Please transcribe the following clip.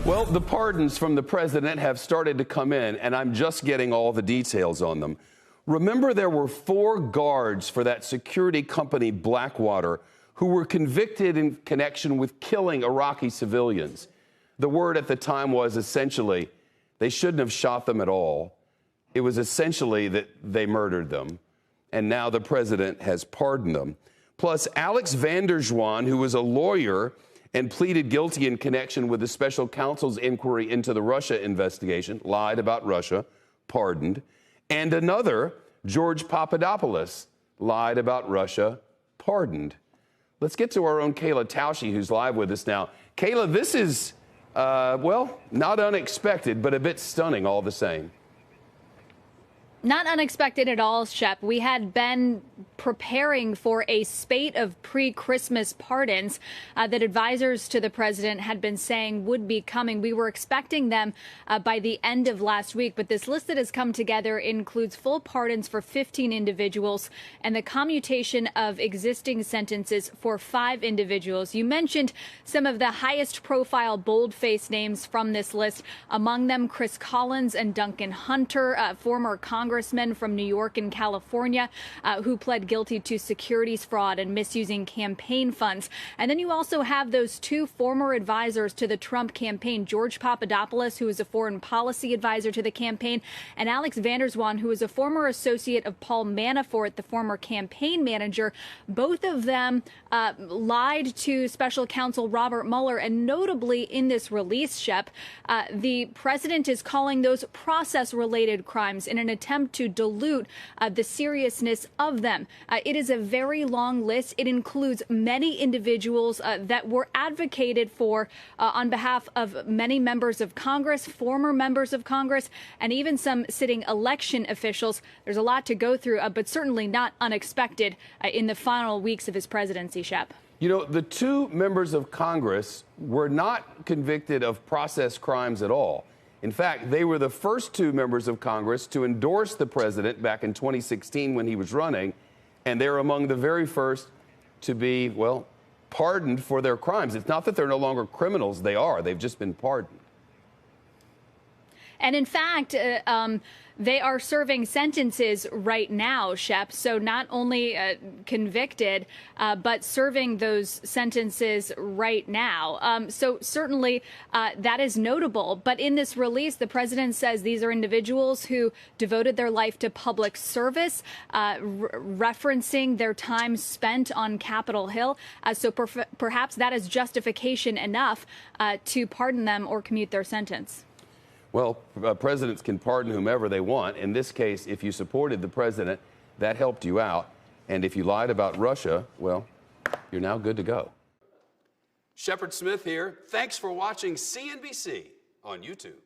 Well, the pardons from the president have started to come in, and I'm just getting all the details on them. Remember, there were 4 guards for that security company Blackwater who were convicted in connection with killing Iraqi civilians. The word at the time was essentially they shouldn't have shot them at all. It was essentially that they murdered them. And now the president has pardoned them. Plus, Alex van der Zwaan, who was a lawyer and pleaded guilty in connection with the special counsel's inquiry into the Russia investigation, lied about Russia, pardoned. And another, George Papadopoulos, lied about Russia, pardoned. Let's get to our own Kayla Tausche, who's live with us now. Kayla, this is, well, not unexpected, but a bit stunning all the same. Not unexpected at all, Shep. We had been preparing for a spate of pre-Christmas pardons that advisors to the president had been saying would be coming. We were expecting them by the end of last week, but this list that has come together includes full pardons for 15 individuals and the commutation of existing sentences for 5 individuals. You mentioned some of the highest profile bold-faced names from this list, among them Chris Collins and Duncan Hunter, former congressmen from New York and California who pled guilty to securities fraud and misusing campaign funds. And then you also have those 2 former advisors to the Trump campaign, George Papadopoulos, who was a foreign policy advisor to the campaign, and Alex van der Zwaan, who was a former associate of Paul Manafort, the former campaign manager. Both of them lied to special counsel Robert Mueller, and notably in this release, Shep, the president is calling those process-related crimes in an attempt to dilute the seriousness of them. It is a very long list. It includes many individuals that were advocated for on behalf of many members of Congress, former members of Congress, and even some sitting election officials. There's a lot to go through, but certainly not unexpected in the final weeks of his presidency, Shep. You know, the 2 members of Congress were not convicted of process crimes at all. In fact, they were the first 2 members of Congress to endorse the president back in 2016 when he was running, and they're among the very first to be, well, pardoned for their crimes. It's not that they're no longer criminals. They are. They've just been pardoned. And in fact, they are serving sentences right now, Shep. So not only convicted, but serving those sentences right now. So certainly that is notable. But in this release, the president says these are individuals who devoted their life to public service, referencing their time spent on Capitol Hill. So perhaps that is justification enough to pardon them or commute their sentence. Well, presidents can pardon whomever they want. In this case, if you supported the president, that helped you out. And if you lied about Russia, well, you're now good to go. Shepard Smith here. Thanks for watching CNBC on YouTube.